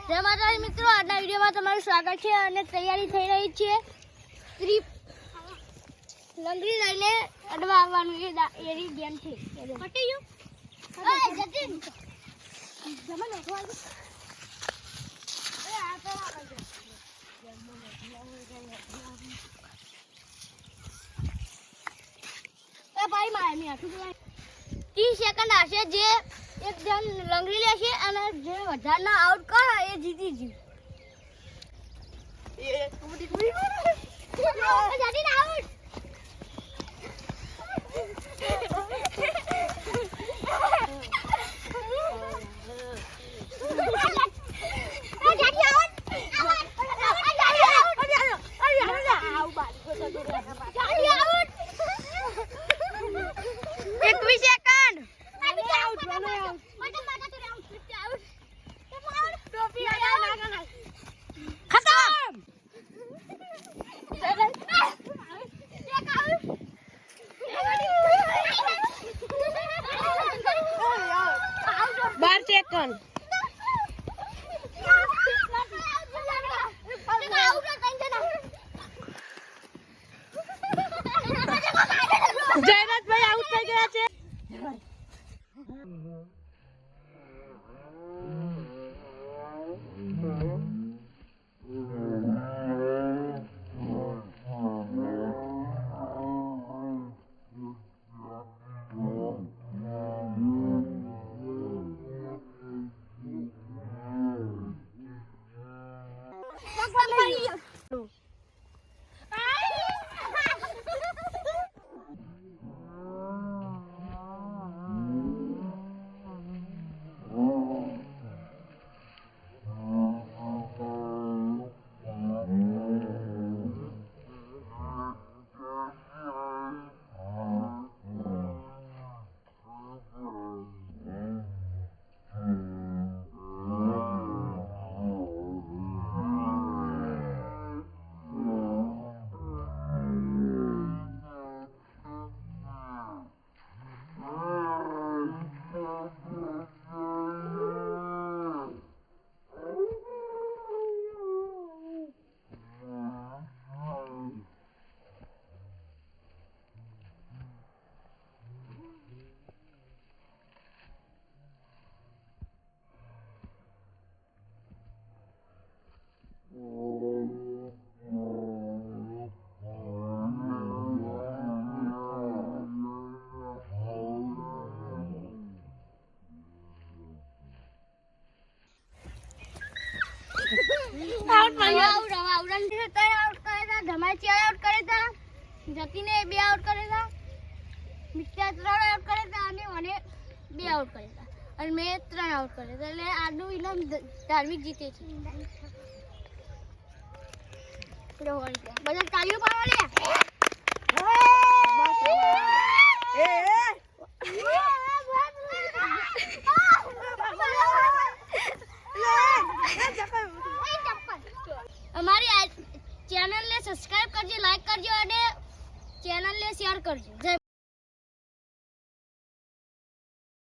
જય માતાજી મિત્રો, આજના વિડીયોમાં તમારું સ્વાગત છે અને તૈયારી થઈ રહી છે સ્ત્રી લંગડી લઈને અડવા આવવાનું એની ગેમ છે. ફટી ગયું જતીન જમણ નોખવાનું આ તો ભાઈ મારી આઠું 30 સેકન્ડ હશે. જે એક જણ લંગડી લેશે અને જે વધારના આઉટ કરે એ જીતી ગયું. જયરાજભાઈ આઉટ થઈ ગયા છે. ધમાચી આઉટ કરે હતા, જતીને 2 આઉટ કરે હતા, મિત્યા 3 આઉટ કરે હતા અને મને 2 આઉટ કરે હતા અને મેં 3 આઉટ કરે હતા. એટલે આજનું ઇનામ ધાર્મિક જીતે છે. બધા તાળીઓ પાડવા લે. અમારી ચેનલને સબસ્ક્રાઇબ કરજો, લાઈક કરજો અને ચેનલને શેર કરજો. જય